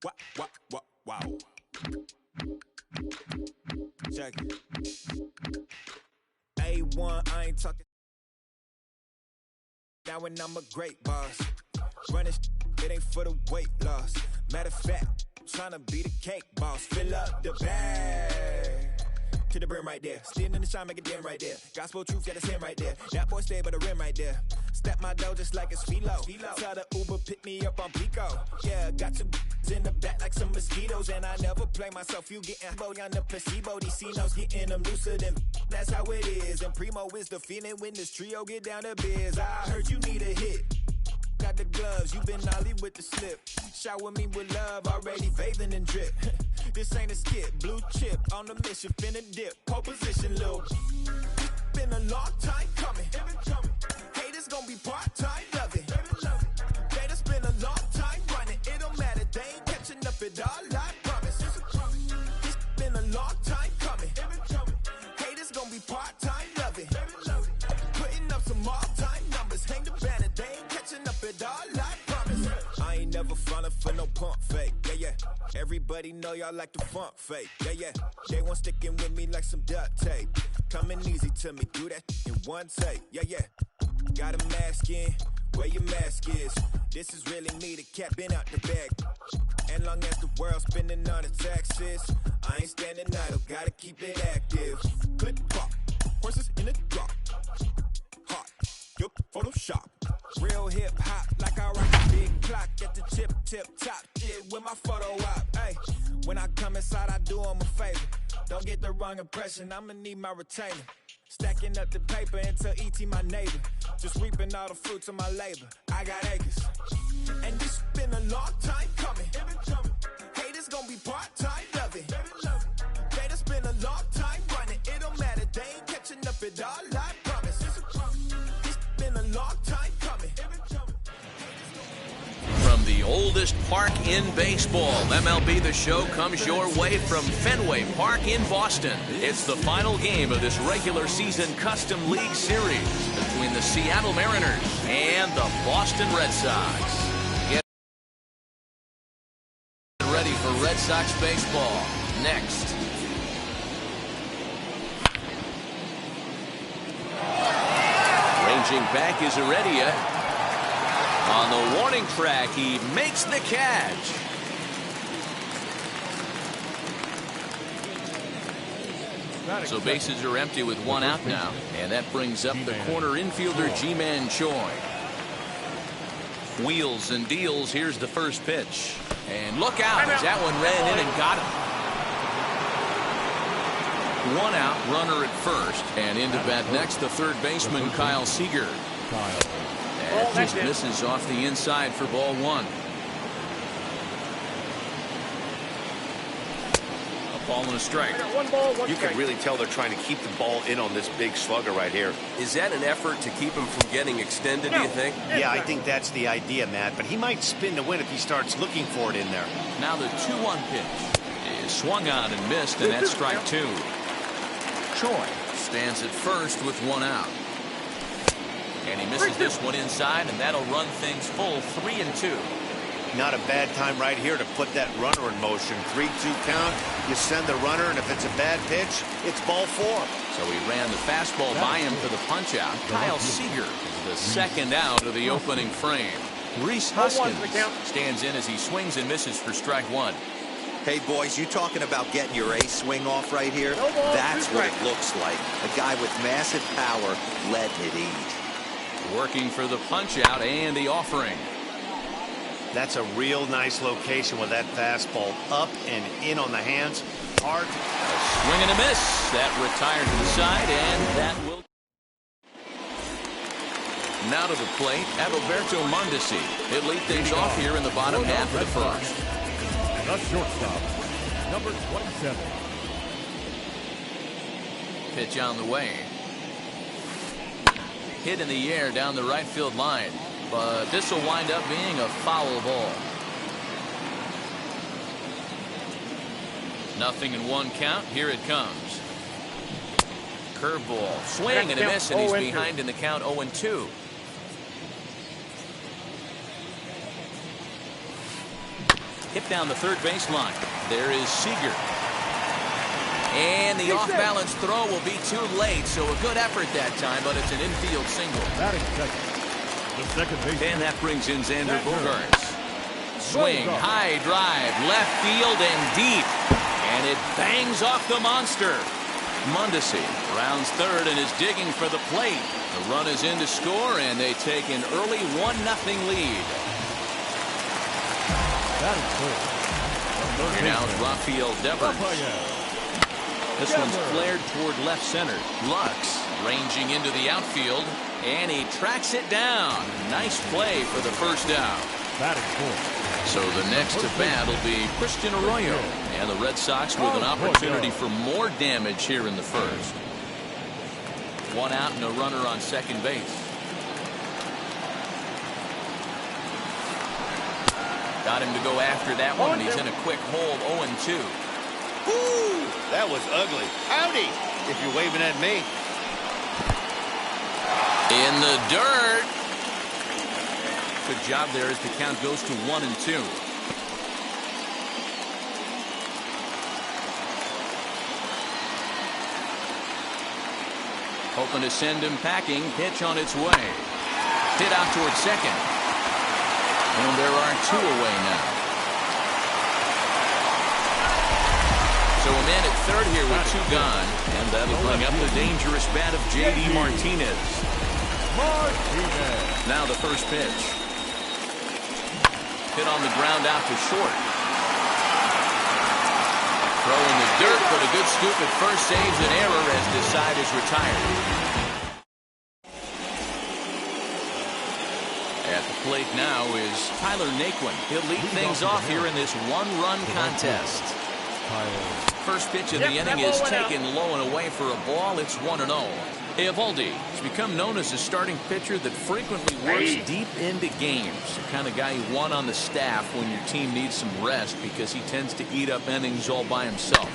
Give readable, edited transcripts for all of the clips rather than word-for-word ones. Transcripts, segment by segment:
Wow. Check it. A1, I ain't talking. Now when I'm a great boss, running it ain't for the weight loss. Matter of fact, tryna be the cake boss. Fill up the bag to the brim right there. Standing in the shine, make it dim right there. Gospel truth, yeah, that's him right there. That boy stay by the rim right there. Step my dough just like it's philo. Tell the Uber pick me up on Pico. Yeah, got some in the back like some mosquitoes, and I never play myself. You getting boy on the placebo. These C-notes getting them looser than. That's how it is. And Primo is the feeling when this trio get down to biz. I heard you need a hit. Got the gloves, you been ollie with the slip. Shower me with love, already bathing in drip. This ain't a skip, blue chip on the mission, finna dip. Pole position, little. Been a long time coming. Haters gonna be part-time, love it. They done spend a long time running. It don't matter, they ain't catching up at all, I promise. It's been a long time coming. Haters gonna be part-time, love it. Putting up some all-time numbers. Hang the banner, they ain't catching up at all, I promise. I ain't never falling for no pump fake, yeah. Everybody know y'all like the funk fake, yeah. They want sticking with me like some duct tape. Coming easy to me, do that in one take, yeah. Got a mask in, where your mask is. This is really me, the cat been out the bag. And long as the world's spending on the taxes, I ain't standing idle, gotta keep it active. Click pop, horses in the drop. Hot, yup, Photoshop. Real hip hop, like I rock a big clock at the tip top. Shit with my photo op. Hey, when I come inside, I do 'em a favor. Don't get the wrong impression, I'ma need my retainer. Stacking up the paper until ET my neighbor. Just reaping all the fruits of my labor. I got acres. And this been a long time coming. Haters gonna be part-time, love it. They done spend a long time running. It don't matter, they ain't catching up at all, I promise. It's been a long time coming. From the oldest park in baseball, MLB The Show comes your way from Fenway Park in Boston. It's the final game of this regular season Custom League Series between the Seattle Mariners and the Boston Red Sox. Get ready for Red Sox baseball next. Ranging back is Heredia. On the warning track, he makes the catch. So bases are empty with one out now, and that brings up the corner infielder Ji-Man Choi. Wheels and deals. Here's the first pitch, and look out as that one ran in and got him. One out, runner at first, and into bat next, the third baseman Kyle Seager. That just misses off the inside for ball one. A ball and a strike. You can really tell they're trying to keep the ball in on this big slugger right here. Is that an effort to keep him from getting extended, do you think? Yeah, I think that's the idea, Matt. But he might spin to win if he starts looking for it in there. Now the 2-1 pitch is swung on and missed, and that's strike two. Choi stands at first with one out. And he misses this one inside, and that'll run things full 3-2. Not a bad time right here to put that runner in motion. 3-2 count. You send the runner, and if it's a bad pitch, it's ball four. So he ran the fastball by him for the punch out. Kyle Seager is the second out of the opening frame. Reese Hoskins stands in as he swings and misses for strike one. Hey, boys, you talking about getting your ace swing off right here? That's what it looks like. A guy with massive power letting it eat. Working for the punch out and the offering. That's a real nice location with that fastball up and in on the hands. Hard. A swing and a miss. That retired to the side, and that will. Now to the plate, Adalberto Mondesi. He'll lead things off here in the bottom half of the first. The shortstop, number 27. Pitch on the way. Hit in the air down the right field line, but this will wind up being a foul ball. Nothing in one count. Here it comes. Curveball, swing and a miss, and he's behind in the count 0-2. Hit down the third baseline. There is Seager. And the off-balance throw will be too late, so a good effort that time, but it's an infield single. Batting second. The second baseman. And that brings in Xander Bogaerts. Swing, high drive, left field and deep. And it bangs off the monster. Mondesi rounds third and is digging for the plate. The run is in to score, and they take an early 1-0 lead. Batting third. Here now is Rafael Devers. This one's flared toward left center. Lux ranging into the outfield, and he tracks it down. Nice play for the first out. Batting fourth. So the next to bat will be Christian Arroyo, and the Red Sox with an opportunity for more damage here in the first. One out and a runner on second base. Got him to go after that one, and he's in a quick hold, 0-2. Woo! That was ugly. Howdy, if you're waving at me. In the dirt. Good job there as the count goes to 1-2. Hoping to send him packing. Pitch on its way. Hit out towards second. And there are two away now. So a man at third here with two gone. And that'll bring up the dangerous bat of J.D. Martinez. Now the first pitch. Hit on the ground out to short. Throw in the dirt, but a good scoop at first saves an error as Desai is retired. At the plate now is Tyler Naquin. He'll lead things off here in this one-run contest. First pitch of the inning is taken low and away for a ball. It's 1-0. Eovaldi has become known as a starting pitcher that frequently works deep into games. The kind of guy you want on the staff when your team needs some rest because he tends to eat up innings all by himself.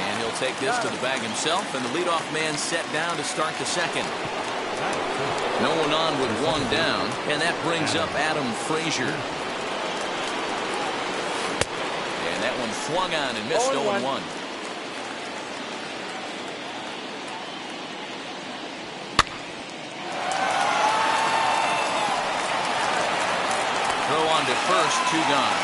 And he'll take this to the bag himself, and the leadoff man set down to start the second. No one on with one down, and that brings up Adam Frazier. And that one swung on and missed 0-1. Throw on to first, two gone.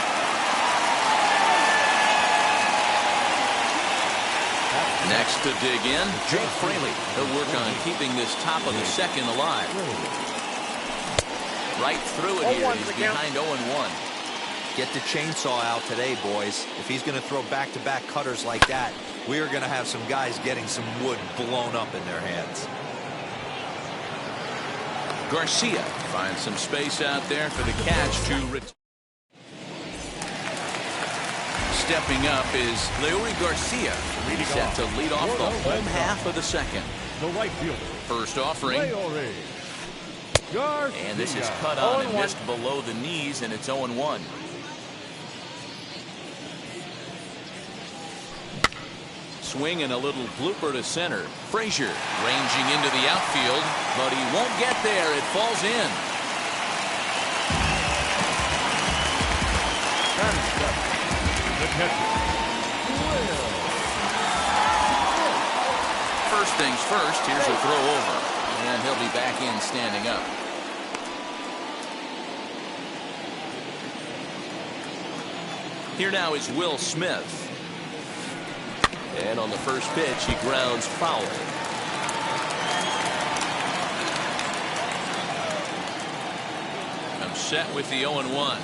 Next to dig in, Jake Fraley. He'll work on keeping this top of the second alive. Right through it here. He's behind 0-1. Get the chainsaw out today, boys. If he's going to throw back-to-back cutters like that, we are going to have some guys getting some wood blown up in their hands. Garcia finds some space out there for the catch to stepping up is Leury Garcia, set to lead off the home half of the second. The right fielder. First offering. And this is cut on and missed below the knees, and it's 0-1. Swing and a little blooper to center. Frazier ranging into the outfield, but he won't get there. It falls in. The catcher. First things first, here's a throw over. And he'll be back in standing up. Here now is Will Smith. And on the first pitch, he grounds foul. I'm set with the 0-1.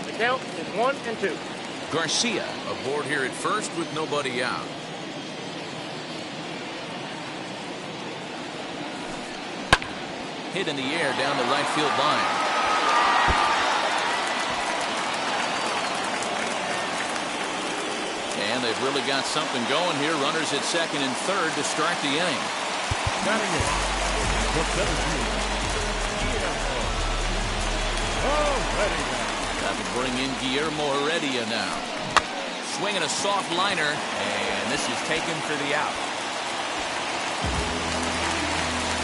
The count is 1-2. Garcia aboard here at first with nobody out. Hit in the air down the right field line. And they've really got something going here. Runners at second and third to start the inning. Batting in. For 17. That'll bring in Guillermo Heredia now. Swinging a soft liner, and this is taken for the out.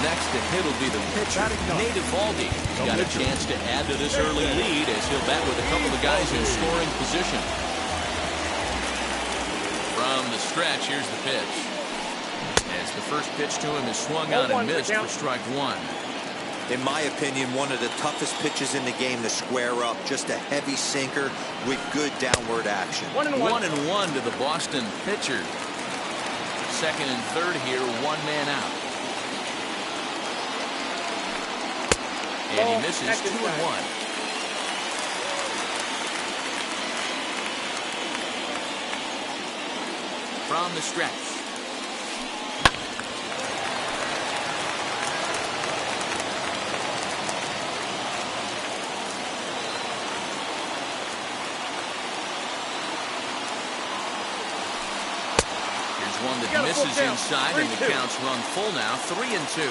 Next to hit will be the pitcher, Nate Eovaldi. He's got a chance to add to this early lead as he'll bat with a couple of guys in scoring position. From the stretch, here's the pitch. As the first pitch to him is swung on and missed for strike one. In my opinion, one of the toughest pitches in the game to square up. Just a heavy sinker with good downward action. 1-1 to the Boston pitcher. Second and third here, one man out. And he misses 2-1. From the stretch. Here's one that misses inside, and the count's run full now, 3-2.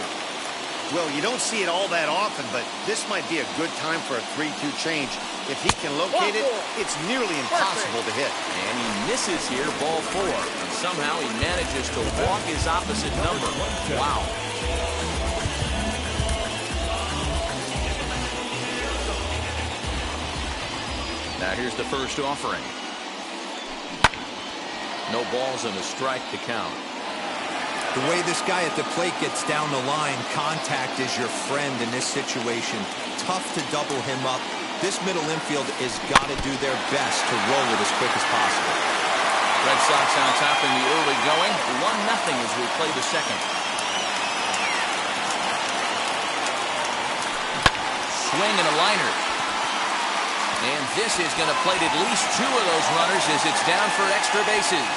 Well, you don't see it all that often, but this might be a good time for a 3-2 change. If he can locate it, it's nearly impossible to hit. And he misses here, ball 4. And somehow he manages to walk his opposite number. Wow. Now here's the first offering. No balls and a strike to count. The way this guy at the plate gets down the line, contact is your friend in this situation. Tough to double him up. This middle infield has got to do their best to roll it as quick as possible. Red Sox on top in the early going. 1-0 as we play the second. Swing and a liner. And this is going to plate at least 2 of those runners as it's down for extra bases.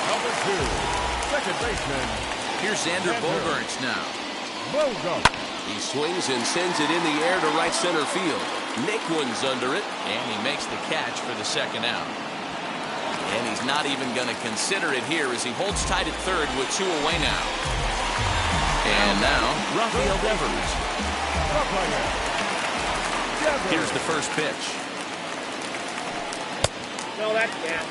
Number 2, second baseman. Here's Xander Bogaerts now. Bogaerts. He swings and sends it in the air to right center field. Naquin's under it. And he makes the catch for the second out. And he's not even going to consider it here as he holds tight at third with 2 away now. And now, Rafael Devers. Here's the first pitch. No, that's down.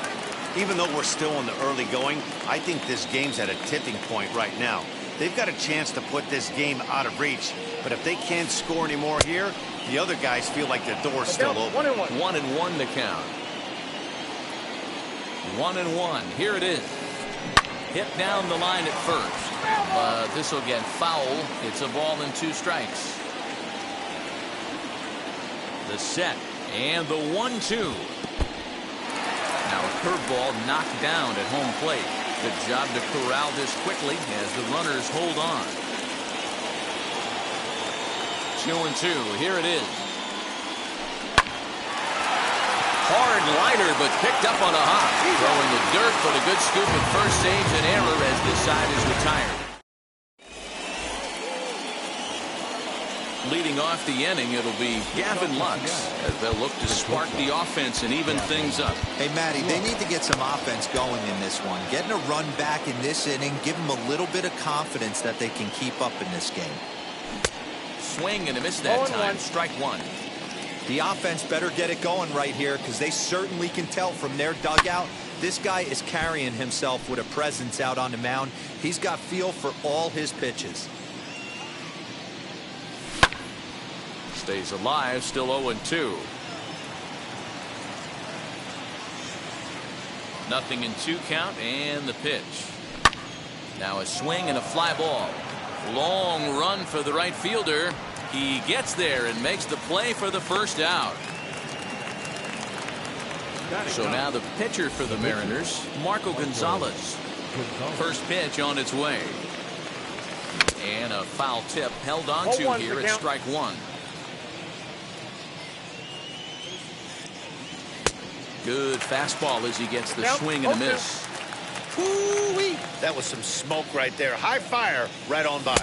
Even though we're still in the early going, I think this game's at a tipping point right now. They've got a chance to put this game out of reach, but if they can't score any more here, the other guys feel like the door's still open. 1-1 to count. 1-1. Here it is. Hit down the line at first, but this will get foul. It's a ball and 2 strikes. The set and the 1-2. Now a curveball knocked down at home plate. Good job to corral this quickly as the runners hold on. 2-2. Here it is. Hard liner, but picked up on a hop. Throwing the dirt, but a good scoop at first saves an error as this side is retired. Leading off the inning, it'll be Gavin Lux as they'll look to spark the offense and even things up. Hey, Matty, they need to get some offense going in this one. Getting a run back in this inning, give them a little bit of confidence that they can keep up in this game. Swing and a miss that time. Strike 1. The offense better get it going right here because they certainly can tell from their dugout. This guy is carrying himself with a presence out on the mound. He's got feel for all his pitches. Stays alive, still 0-2. 0-2 count and the pitch. Now a swing and a fly ball. Long run for the right fielder. He gets there and makes the play for the first out. So now the pitcher for the Mariners, Marco Gonzalez. First pitch on its way. And a foul tip held onto here at strike 1. Good fastball as he gets the swing and a miss. Woo-wee. That was some smoke right there. High fire right on by.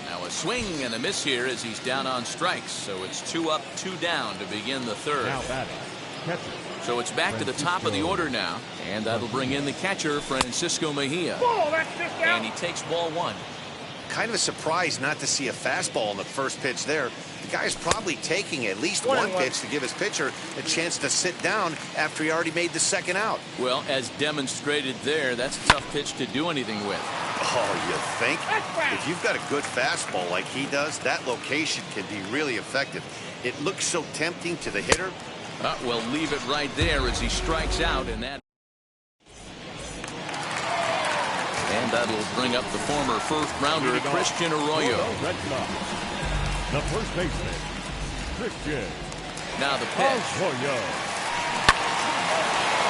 Now a swing and a miss here as he's down on strikes. So it's 2 up, 2 down to begin the third. Now batting, catcher. So it's back to the top of the order now. And that'll bring in the catcher, Francisco Mejia. Oh, that's just down. And he takes ball 1. Kind of a surprise not to see a fastball on the first pitch there. The guy's probably taking at least one pitch to give his pitcher a chance to sit down after he already made the second out. Well, as demonstrated there, that's a tough pitch to do anything with. Oh, you think? If you've got a good fastball like he does, that location can be really effective. It looks so tempting to the hitter. Well, leave it right there as he strikes out, and that'll bring up the former first-rounder, Christian Arroyo. The first baseman, Christian. Now the pitch. Arroyo.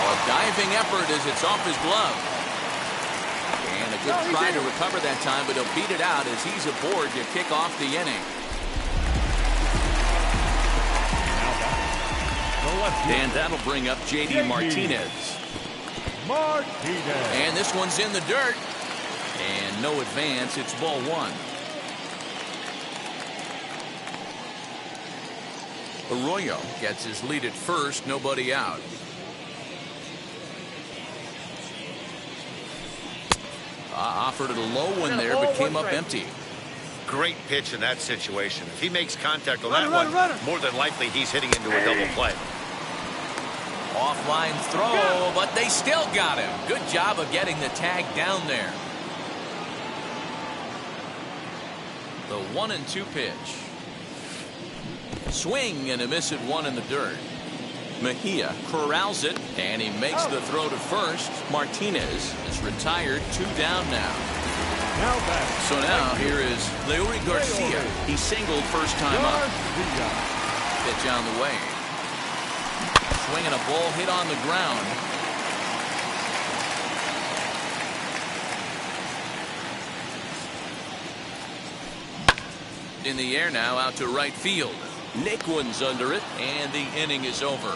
A diving effort as it's off his glove. And a good try to recover that time, but he'll beat it out as he's aboard to kick off the inning. And that'll bring up J.D. Martinez. And this one's in the dirt. And no advance. It's ball one. Arroyo gets his lead at first. Nobody out. Offered it a low one there, but came up empty. Great pitch in that situation. If he makes contact on that one, more than likely he's hitting into a double play. Offline throw, but they still got him. Good job of getting the tag down there. The 1-2 pitch. Swing and a miss at one in the dirt. Mejia corrals it, and he makes the throw to first. Martinez is retired, 2 down now. So now here is Leury Garcia. He singled first time up. Pitch on the way. Swinging a ball hit on the ground. In the air now, out to right field. Naquin's under it, and the inning is over.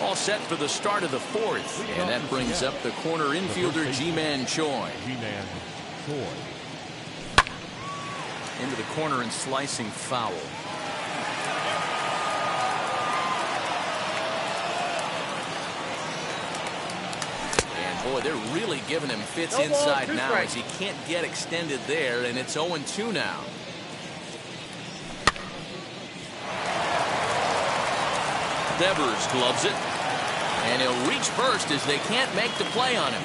All set for the start of the fourth, and that brings up the corner infielder Ji-Man Choi. Into the corner and slicing foul. Boy, they're really giving him fits inside now as he can't get extended there, and it's 0-2 now. Devers gloves it, and he'll reach first as they can't make the play on him.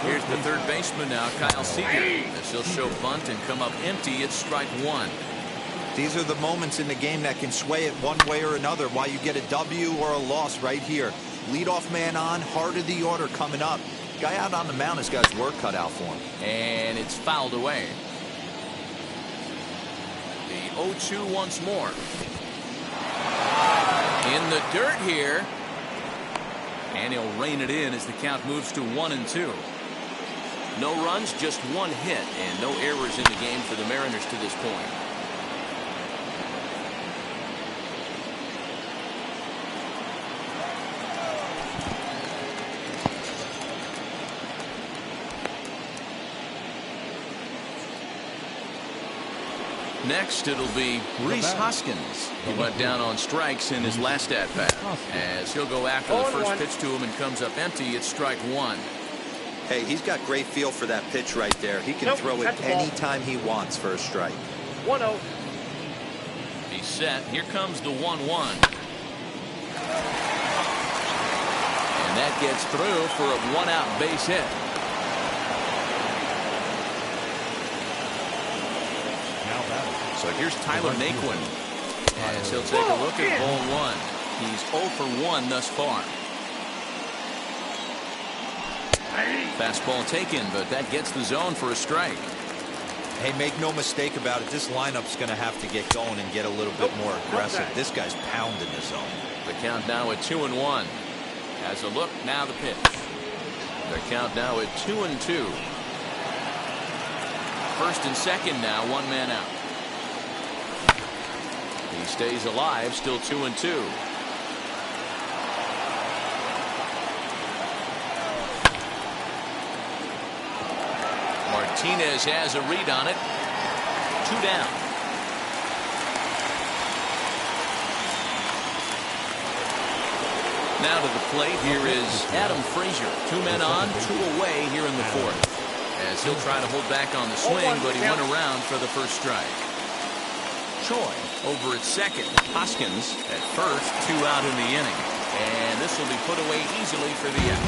Here's the third baseman now, Kyle Seager. As he'll show bunt and come up empty, it's strike one. These are the moments in the game that can sway it one way or another, why you get a W or a loss right here. Leadoff man on, heart of the order coming up. Guy out on the mound has got his work cut out for him. And it's fouled away. The 0-2 once more. In the dirt here. And he'll rein it in as the count moves to 1-2. No runs, just one hit, and no errors in the game for the Mariners to this point. Next, it'll be Rhys Hoskins. He went down on strikes in his last at-bat. As he'll go after the first pitch to him and comes up empty, it's strike one. Hey, he's got great feel for that pitch right there. He can throw it anytime he wants for a strike. 1-0. He's set. Here comes the 1-1. And that gets through for a one-out base hit. So here's Tyler Naquin. As he'll take a look at ball one. He's 0 for 1 thus far. Fastball taken, but that gets the zone for a strike. Hey, make no mistake about it. This lineup's going to have to get going and get a little bit more aggressive. This guy's pounding the zone. The count now at 2-1. As a look, now the pitch. The count now at 2-2. First and second now, one man out. He stays alive, still 2-2. Martinez has a read on it. 2 down. Now to the plate, here is Adam Frazier. 2 men on, 2 away here in the fourth. As he'll try to hold back on the swing, but he went around for the first strike. Choi over at second. Hoskins at first, 2 out in the inning. And this will be put away easily for the out.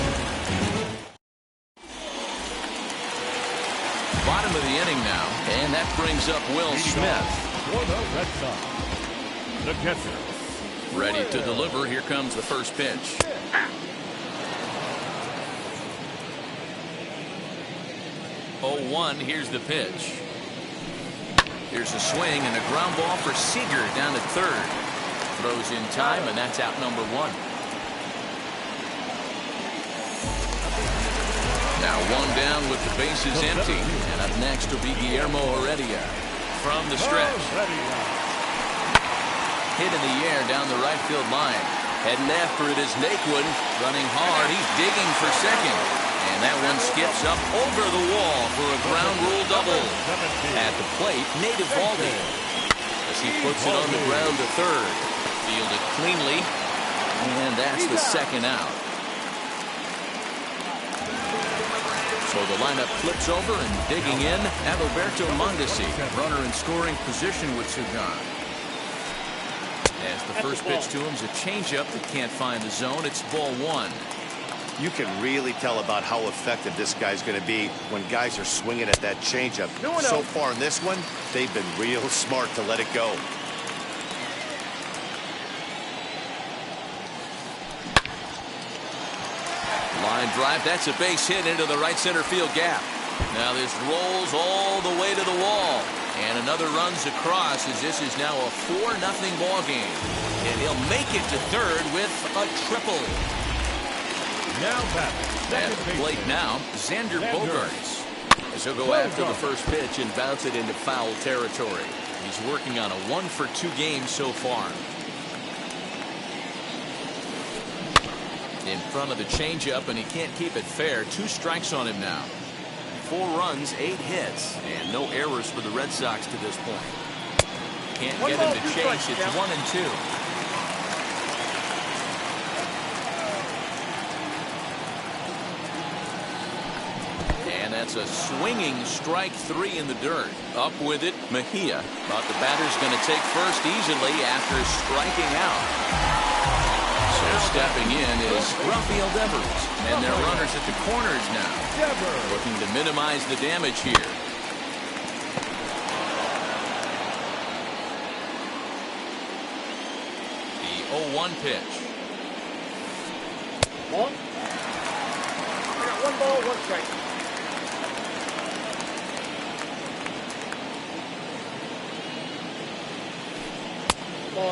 Bottom of the inning now, and that brings up Will Smith. For the Red Sox, the catcher. Ready to deliver. Here comes the first pitch. Oh, 1. Here's the pitch. Here's a swing and a ground ball for Seager down at third. Throws in time, and that's out number 1. Now 1 down with the bases empty. And up next will be Guillermo Heredia from the stretch. Hit in the air down the right field line. Heading after it is Naquin. Running hard. He's digging for second. And that one skips up over the wall for a ground rule double. At the plate, Nate Eovaldi, as he puts it on the ground to third. Fielded cleanly. And that's the second out. So the lineup flips over, and digging in, Adalberto Mondesi, runner in scoring position with Sugan. As the first pitch to him is a changeup that can't find the zone. It's ball 1. You can really tell about how effective this guy's going to be when guys are swinging at that changeup. So far in this one, they've been real smart to let it go. Line drive, that's a base hit into the right center field gap. Now this rolls all the way to the wall. And another runs across, as this is now a 4-0 ball game. And he'll make it to third with a triple. Now back. At the plate now, Xander Bogaerts. As he'll go after the first pitch and bounce it into foul territory. He's working on a 1-for-2 game so far. In front of the changeup, and he can't keep it fair. 2 strikes on him now. 4 runs, 8 hits, and no errors for the Red Sox to this point. Can't get him to chase. It's 1-2. And that's a swinging strike 3 in the dirt. Up with it, Mejia. But the batter's going to take first easily after striking out. So stepping in is Rafael Devers, and their runners at the corners now, looking to minimize the damage here. The 0-1 pitch. Ball. I got 1 ball, 1 strike.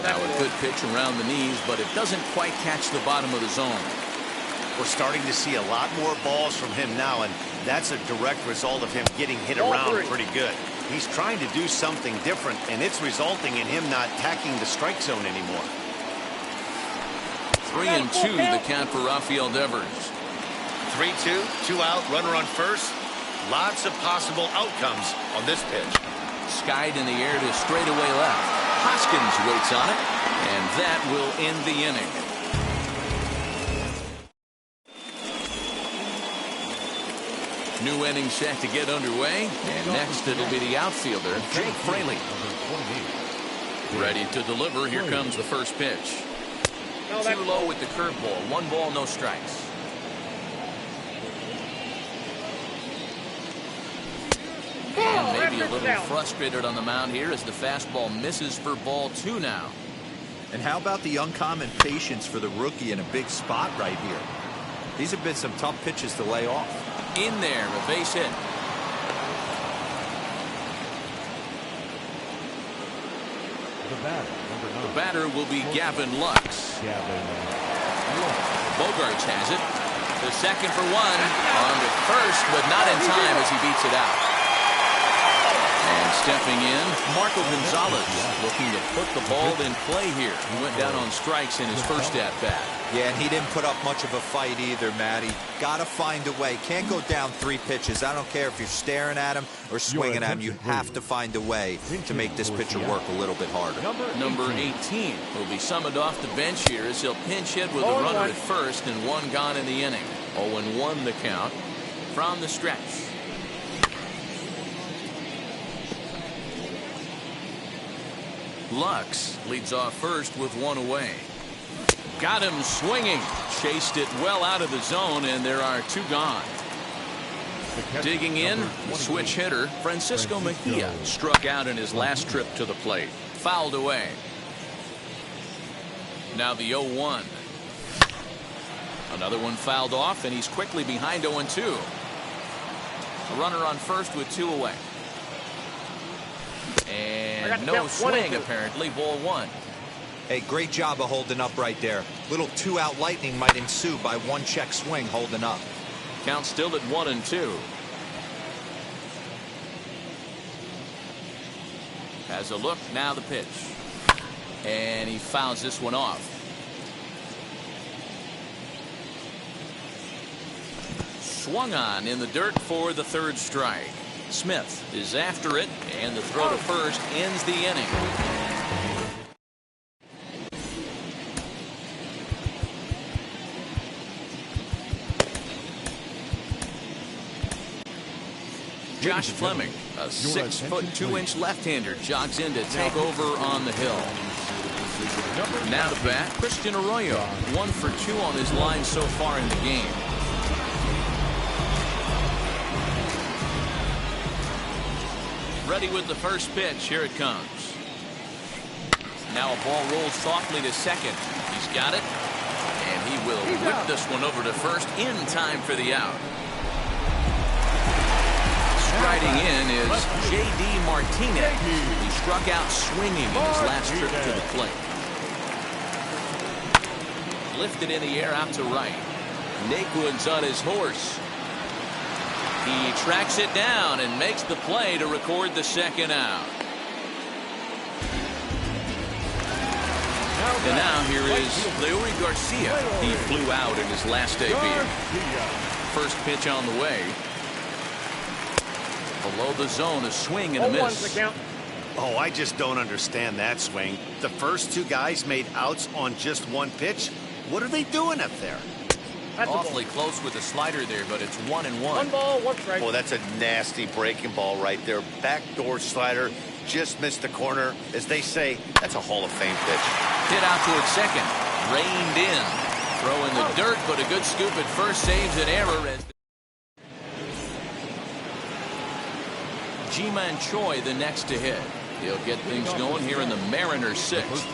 Now a good pitch around the knees, but it doesn't quite catch the bottom of the zone. We're starting to see a lot more balls from him now, and that's a direct result of him getting hit around pretty good. He's trying to do something different, and it's resulting in him not tacking the strike zone anymore. 3-2 the count for Rafael Devers. 3-2, 2 out, runner on first. Lots of possible outcomes on this pitch. Skied in the air to straightaway left. Hoskins waits on it, and that will end the inning. New inning set to get underway, and next it'll be the outfielder, Jake Fraley. Ready to deliver. Here comes the first pitch. Too low with the curveball. 1 ball, no strikes. And maybe a little frustrated on the mound here as the fastball misses for ball 2 now. And how about the uncommon patience for the rookie in a big spot right here? These have been some tough pitches to lay off. In there, a base hit. The batter will be Gavin Lux. Bogaerts has it. The second for 1. On to first, but not in time as he beats it out. And stepping in, Marco Gonzalez looking to put the ball in play here. He went down on strikes in his first at-bat. Yeah, and he didn't put up much of a fight either, Matty. Got to find a way. Can't go down 3 pitches. I don't care if you're staring at him or swinging at him. You have to find a way to make this pitcher work a little bit harder. Number 18 will be summoned off the bench here as he'll pinch hit with a runner at first and 1 gone in the inning. 0-1 the count from the stretch. Lux leads off first with 1 away. Got him swinging. Chased it well out of the zone, and there are 2 gone. Digging in, switch hitter Francisco Mejia struck out in his last trip to the plate. Fouled away. Now the 0-1. Another one fouled off, and he's quickly behind 0-2. A runner on first with 2 away. And no swing, apparently. Ball 1. Hey, great job of holding up right there. Little 2-out lightning might ensue by 1 check swing holding up. Count still at 1-2. Has a look, now the pitch. And he fouls this one off. Swung on in the dirt for the 3rd strike. Smith is after it, and the throw to first ends the inning. Josh Fleming, a 6'2" left-hander, jogs in to take over on the hill. Now to bat, Christian Arroyo, 1 for 2 on his line so far in the game. Ready with the first pitch. Here it comes. Now a ball rolls softly to second. He's got it, and he will whip this one over to first in time for the out. Striding in is J.D. Martinez. He struck out swinging in his last trip to the plate. Lifted in the air out to right. Naquin's on his horse. He tracks it down and makes the play to record the 2nd out. And now here is Leury Garcia. He flew out in his last debut. First pitch on the way. Below the zone, a swing and a miss. Oh, I just don't understand that swing. The first 2 guys made outs on just 1 pitch. What are they doing up there? Awfully close with the slider there, but it's 1-1. 1 ball, 1 strike. Oh, that's a nasty breaking ball right there. Backdoor slider, just missed the corner. As they say, that's a Hall of Fame pitch. Hit out towards second. Reined in. Throw in the dirt, but a good scoop at first saves an error. As Ji-Man Choi the next to hit. He'll get things going here in the Mariners 6th.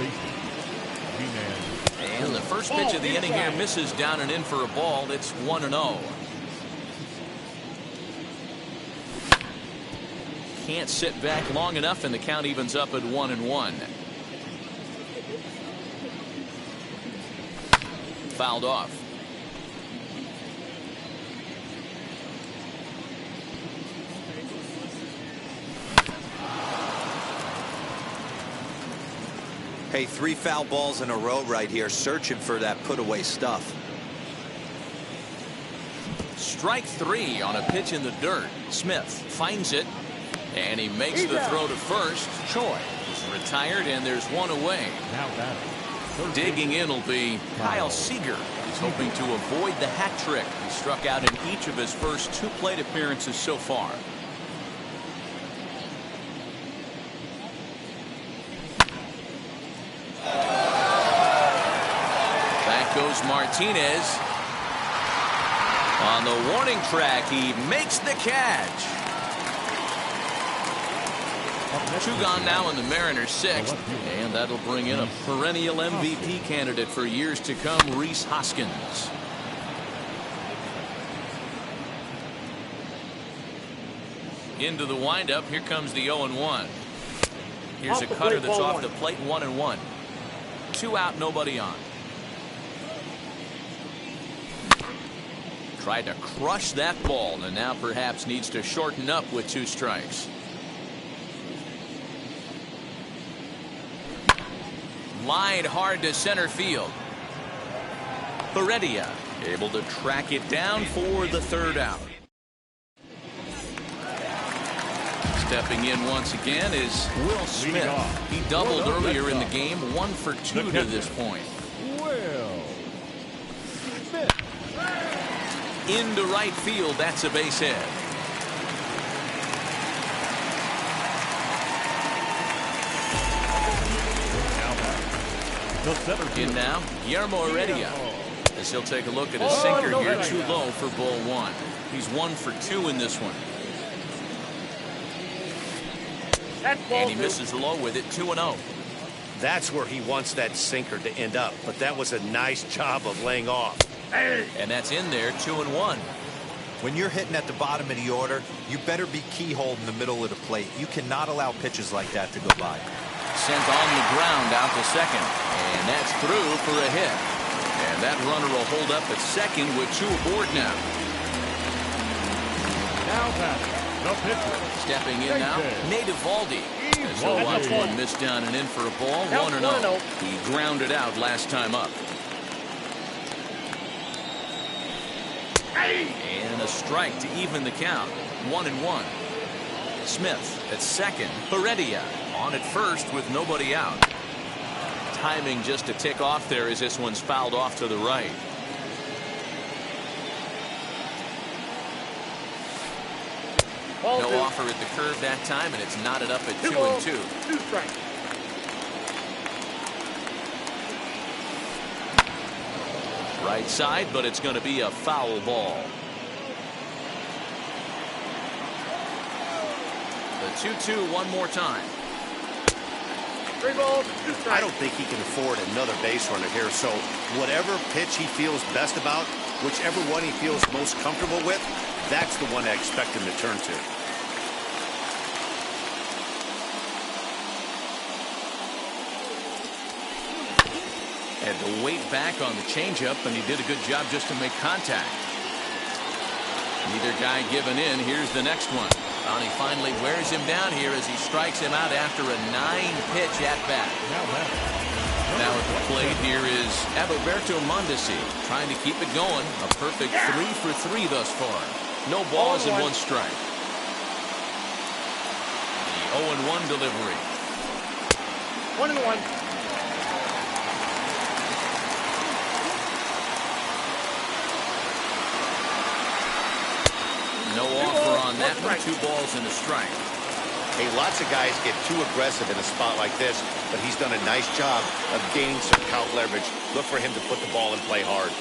And the first pitch of the inning here misses down and in for a ball. It's 1-0. Can't sit back long enough, and the count evens up at 1-1. Fouled off. Hey, 3 foul balls in a row right here, searching for that put-away stuff. Strike 3 on a pitch in the dirt. Smith finds it, and he makes the throw to first. Choi is retired, and there's 1 away. Digging in will be Kyle Seager. He's hoping to avoid the hat trick. He struck out in each of his first 2 plate appearances so far. Goes Martinez. On the warning track, he makes the catch. 2 gone now in the Mariners 6th, and that'll bring in a perennial MVP candidate for years to come, Rhys Hoskins. Into the windup, here comes the 0-1. Here's a cutter that's off the plate, 1-1. 2 out, nobody on. Tried to crush that ball, and now perhaps needs to shorten up with 2 strikes. Line hard to center field. Heredia able to track it down for the third out. Stepping in once again is Will Smith. He doubled earlier in the game, 1 for 2 to this point. Will Smith. Into right field, that's a base hit. The center In now, Guillermo Heredia. As he'll take a look at his sinker here, too low for ball 1. He's 1 for 2 in this one. And he misses low with it, 2-0. That's where he wants that sinker to end up, but that was a nice job of laying off. And that's in there, 2-1. When you're hitting at the bottom of the order, you better be keyholed in the middle of the plate. You cannot allow pitches like that to go by. Sent on the ground out to second. And that's through for a hit. And that runner will hold up at second with 2 aboard now. Now batting, the pitcher. Stepping in now, Nate Eovaldi. As he'll watch one miss down and in for a ball, 1-0. He grounded out last time up. And a strike to even the count. 1-1. Smith at second. Heredia on at first with nobody out. Timing just a tick off there as this one's fouled off to the right. No offer at the curve that time, and it's knotted up at 2-2. 2 strikes. Right side, but it's going to be a foul ball. The 2-2 one more time. 3 balls, 2 strikes. I don't think he can afford another base runner here, so whatever pitch he feels best about, whichever one he feels most comfortable with, that's the one I expect him to turn to. Had to wait back on the changeup, and he did a good job just to make contact. Neither guy giving in. Here's the next one. And he finally wears him down here as he strikes him out after a 9-pitch at-bat. Now at the plate here is Adalberto Mondesi trying to keep it going. A perfect 3 for 3 thus far. No balls and 1 strike. The 0-1 delivery. 1-1. No offer on that one. 2 balls and a strike. Hey, lots of guys get too aggressive in a spot like this, but he's done a nice job of gaining some count leverage. Look for him to put the ball and play hard.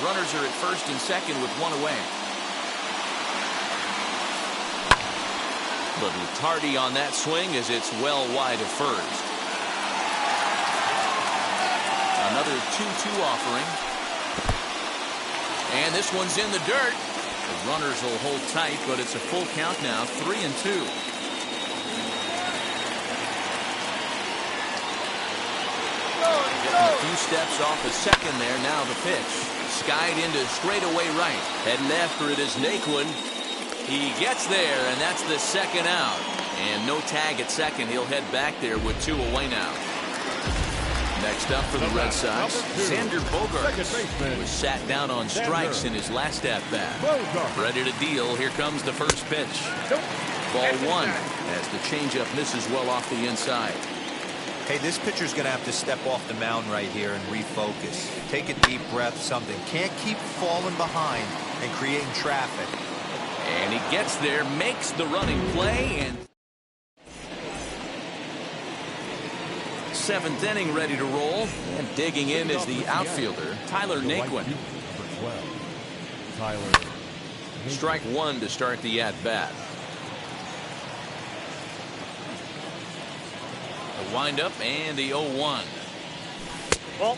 Runners are at first and second with 1 away. Little tardy on that swing as it's well wide of first. Another 2-2 offering. And this one's in the dirt. The runners will hold tight, but it's a full count now, 3-2. Getting a few steps off the second there. Now the pitch. Skied into straightaway right. Heading after it is Naquin. He gets there, and that's the second out. And no tag at second. He'll head back there with 2 away now. Next up for the Red Sox, Xander Bogaerts was sat down on strikes in his last at-bat. Ready to deal. Here comes the first pitch. Ball 1 as the changeup misses well off the inside. Hey, this pitcher's going to have to step off the mound right here and refocus. Take a deep breath, something. Can't keep falling behind and creating traffic. And he gets there, makes the running play, and 7th inning ready to roll, and digging in is the outfielder, Tyler Naquin. Strike 1 to start the at-bat. The windup and the 0-1. Well,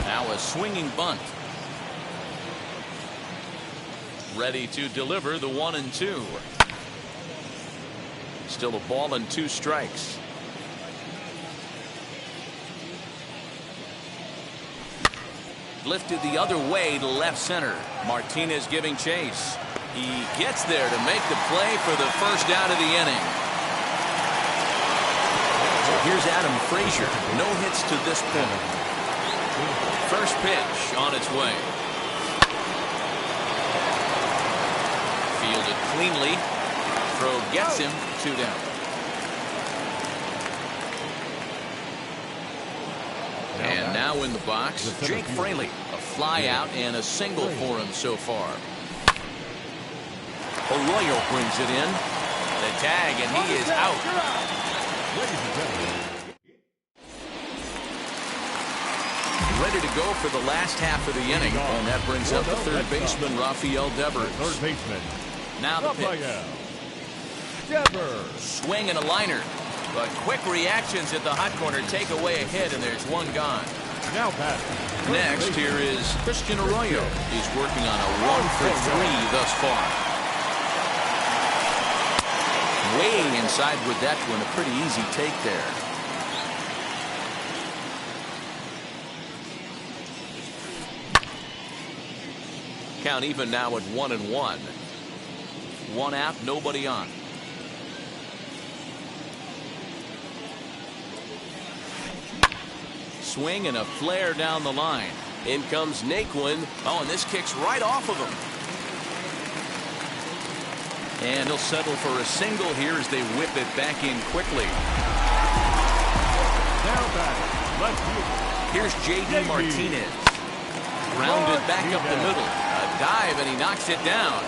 now a swinging bunt. Ready to deliver the 1-2. Still a ball and 2 strikes. Lifted the other way to left center. Martinez giving chase. He gets there to make the play for the first out of the inning. So here's Adam Frazier. No hits to this point. First pitch on its way. Fielded cleanly. Throw gets him 2 down. And now in the box, Jake Fraley. A fly out and a single for him so far. Arroyo brings it in. The tag, and he is out. Ready to go for the last half of the inning. And that brings up the third baseman, Rafael Devers. Third baseman. Now the pitch. Devers. Swing and a liner. But quick reactions at the hot corner take away a hit, and there's one gone. Now back. Next, here is Christian Arroyo. He's working on a 1-for-3 thus far. Way inside with that one. A pretty easy take there. Count even now at 1-1. One out, nobody on. Swing and a flare down the line. In comes Naquin. Oh, and this kicks right off of him. And he'll settle for a single here as they whip it back in quickly. Now back. Left field. Here's J.D. Martinez. Grounded back up the middle. A dive, and he knocks it down.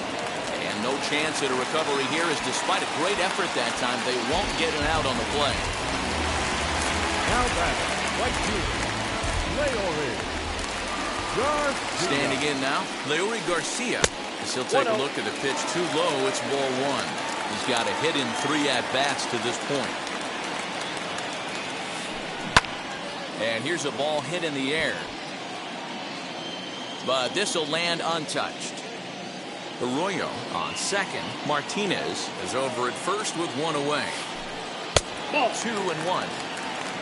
And no chance at a recovery here, as despite a great effort that time, they won't get an out on the play. Now back. Right field. Leori. Garcia. Standing in now, Leori Garcia. As he'll take a look at the pitch too low, it's ball 1. He's got a hit in 3 at-bats to this point. And here's a ball hit in the air. But this will land untouched. Arroyo on second. Martinez is over at first with 1 away. Ball 2-1.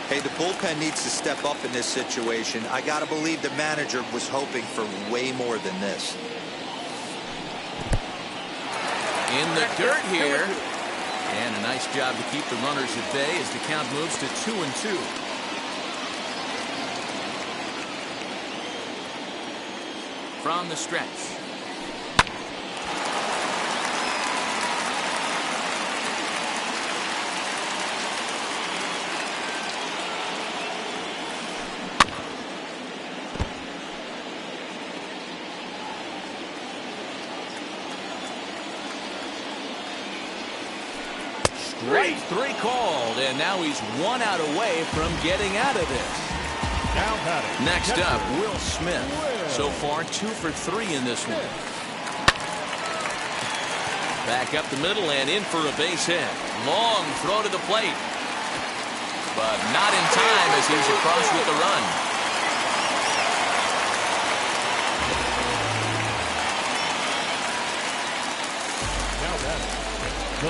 Hey, the bullpen needs to step up in this situation. I got to believe the manager was hoping for way more than this. In the dirt here. And a nice job to keep the runners at bay as the count moves to 2-2. From the stretch. Straight 3 called, and now he's 1 out away from getting out of this. Now batting. Next up, Will Smith. So far, 2 for 3 in this one. Back up the middle and in for a base hit. Long throw to the plate. But not in time as he's across with the run.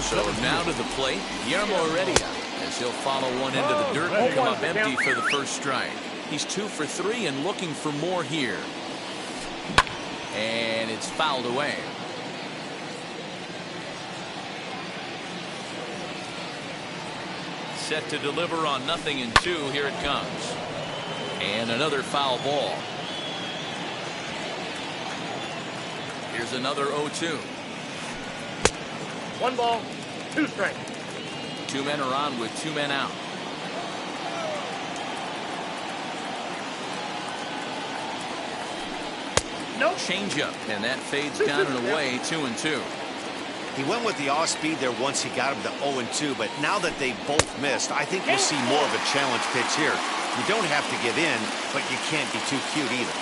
So now to the plate, Guillermo Heredia, as he'll follow one into the dirt and come up empty for the first strike. He's 2 for 3 and looking for more here. And it's fouled away. Set to deliver on 0-2. Here it comes. And another foul ball. Here's another 0-2. 1 ball, 2 strikes. 2 men are on with 2 men out. No changeup, and that fades down and away. 2-2. He went with the off speed there once he got him to 0-2, but now that they both missed, I think we'll see more of a challenge pitch here. You don't have to give in, but you can't be too cute either.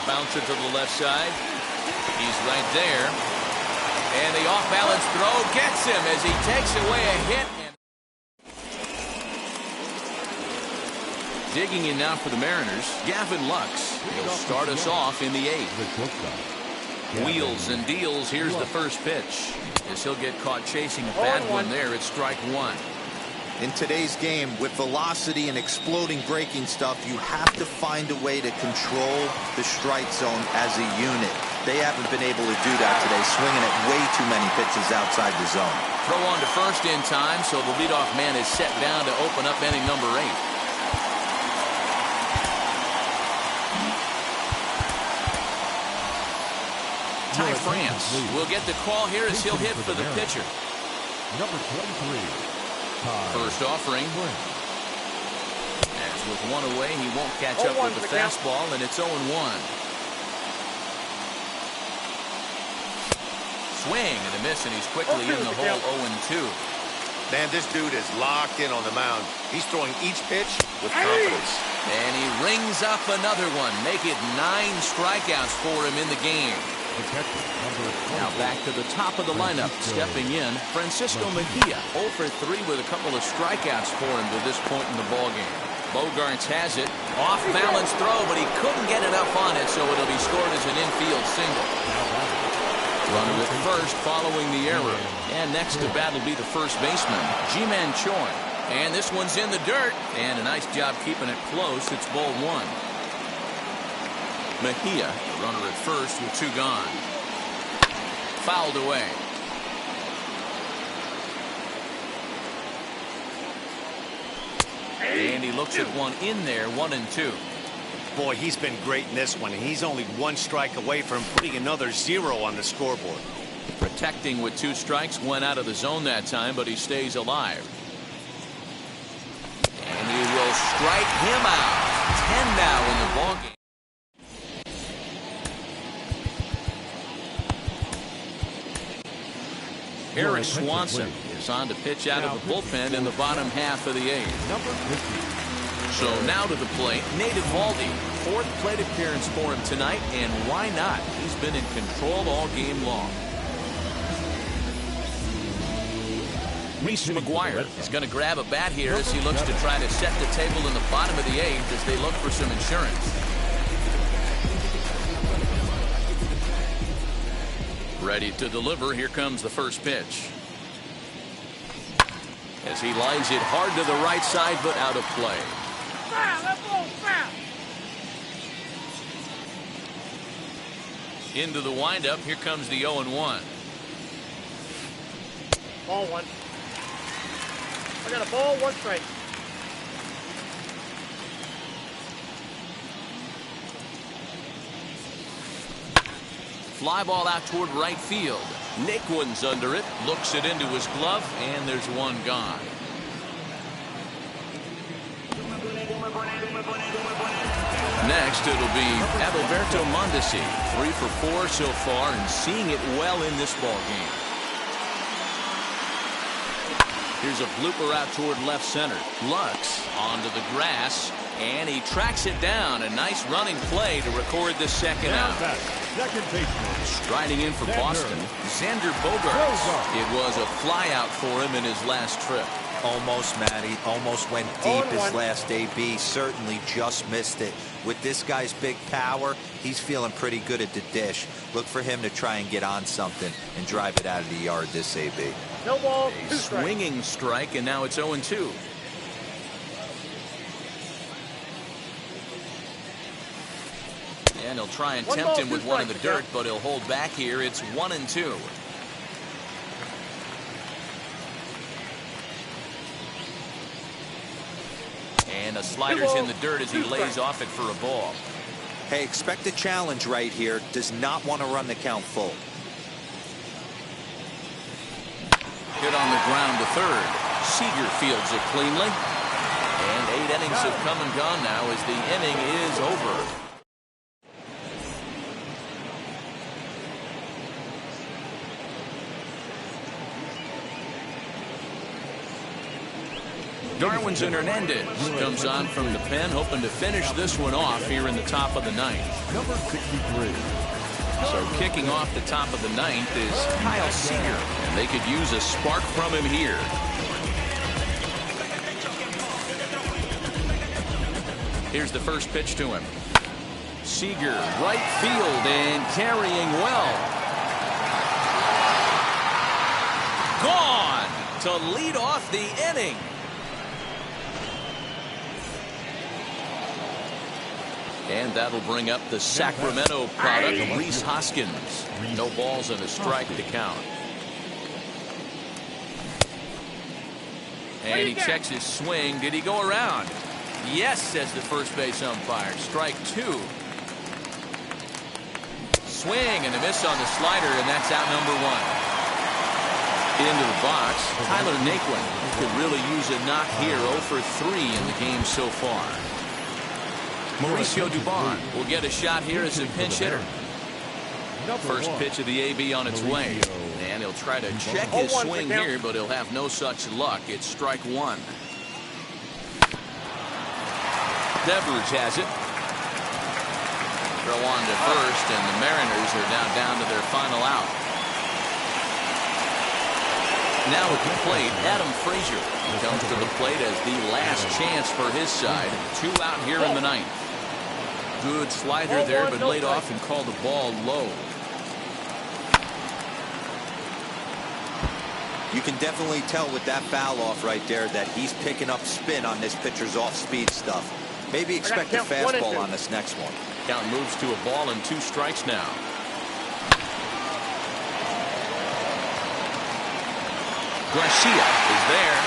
Bouncer to the left side. He's right there. And the off-balance throw gets him as he takes away a hit. Digging in now for the Mariners, Gavin Lux. He'll start us off in the 8th. Wheels and deals. Here's the first pitch. As he'll get caught chasing a bad one there at strike 1. In today's game, with velocity and exploding breaking stuff, you have to find a way to control the strike zone as a unit. They haven't been able to do that today, swinging at way too many pitches outside the zone. Throw on to first in time, so the leadoff man is set down to open up inning number 8. Ty France will get the call here as he'll hit for the pitcher. Number 23. First offering. As with one away, he won't catch up with the fastball, and it's 0-1. Swing and a miss, and he's quickly in the hole. 0-2. Man, this dude is locked in on the mound. He's throwing each pitch with confidence. And he rings up another one. Make it 9 strikeouts for him in the game. Now back to the top of the lineup. Stepping in, Francisco Mejia. 0 for 3 with a couple of strikeouts for him to this point in the ballgame. Bogarts has it. Off balance throw, but he couldn't get enough on it, so it'll be scored as an infield single. Runner at first following the error. And next to bat will be the first baseman, Ji-Man Choi. And this one's in the dirt. And a nice job keeping it close. It's ball 1. Mejia, the runner at first with 2 gone. Fouled away. And he looks at one in there, 1-2. Boy, he's been great in this one, and he's only 1 strike away from putting another 0 on the scoreboard. Protecting with 2 strikes, went out of the zone that time, but he stays alive. And he will strike him out. 10 now in the ballgame. Eric Swanson is on to pitch out of the bullpen in the bottom half of the 8th. So now to the plate, Nate Eovaldi. 4th plate appearance for him tonight, and why not? He's been in control all game long. Reese McGuire is going to grab a bat here as he looks to try to set the table in the bottom of the 8th as they look for some insurance. Ready to deliver. Here comes the first pitch. As he lines it hard to the right side, but out of play. Into the windup. Here comes the 0-1. Ball 1. I got a ball, 1 strike. Fly ball out toward right field. Naquin's under it. Looks it into his glove, and there's 1 gone. Next, it'll be Adalberto Mondesi. 3 for 4 so far, and seeing it well in this ball game. Here's a blooper out toward left center. Lux onto the grass, and he tracks it down. A nice running play to record the second out. Second baseman. Striding in for Boston, Xander Bogaerts. It was a fly out for him in his last trip. Almost, Matty. Almost went deep his last AB. Certainly just missed it. With this guy's big power, he's feeling pretty good at the dish. Look for him to try and get on something and drive it out of the yard this AB. No ball, A 2 strikes. swinging strike, and now it's 0-2. And he'll try and tempt him with 1 in the dirt, but he'll hold back here. It's 1-2. And a slider's in the dirt as he lays off it for a ball. Hey, expect a challenge right here. Does not want to run the count full. Hit on the ground to third. Seager fields it cleanly. And 8 innings have come and gone now as the inning is over. Darwinzon Hernandez comes on from the pen, hoping to finish this one off here in the top of the 9th. Number 63. So kicking off the top of the 9th is Kyle Seager, and they could use a spark from him here. Here's the first pitch to him. Seager, right field, and carrying well. Gone to lead off the inning. And that'll bring up the Sacramento product, Reese Hoskins. No balls and a strike to count. And he checks his swing. Did he go around? Yes, says the first base umpire. Strike two. Swing and a miss on the slider, and that's out number one. Into the box, Tyler Naquin could really use a knock here. 0 for 3 in the game so far. Mauricio Dubon will get a shot here as a pinch hitter. First pitch of the AB on its way. And he'll try to check his swing here, but he'll have no such luck. It's strike one. Devers has it. Throw on to first, and the Mariners are down to their final out. Now at the plate, Adam Frazier. He comes to the plate as the last chance for his side. 2 out here in the ninth. Good slider there, but laid off and called the ball low. You can definitely tell with that foul off right there that he's picking up spin on this pitcher's off-speed stuff. Maybe expect a fastball on this next one. Count moves to a ball and 2 strikes now. Garcia is there,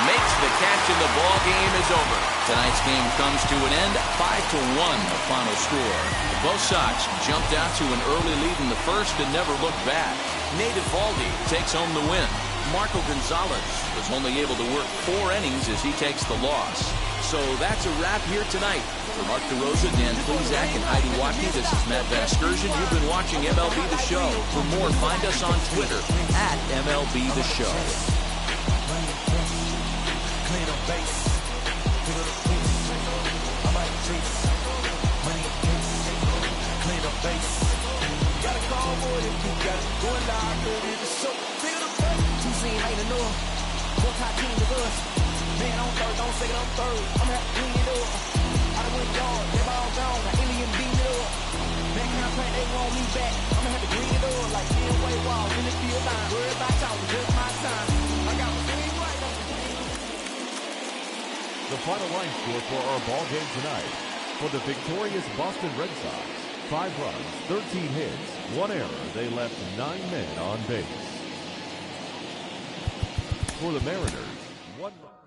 makes the catch, and the ball game is over. Tonight's game comes to an end, 5-1 the final score. Both Sox jumped out to an early lead in the first and never looked back. Nate Eovaldi takes home the win. Marco Gonzalez was only able to work 4 innings as he takes the loss. So that's a wrap here tonight. For Mark DeRosa, Dan Plezak, and Heidi Watney, this is Matt Vasgersian. You've been watching MLB The Show. For more, find us on Twitter at MLB The Show. Man on third, don't say it on third. I'm gonna clean it up. I done went yard, they all gone. The alien beat it up. Man can't play, they want me back. I'm gonna have to clean it up like way wall in the field line. Worry about y'all, just my time. I got the same right. The final line score for our ball game tonight. For the victorious Boston Red Sox, 5 runs, 13 hits, 1 error. They left 9 men on base. For the Mariners, 1 run.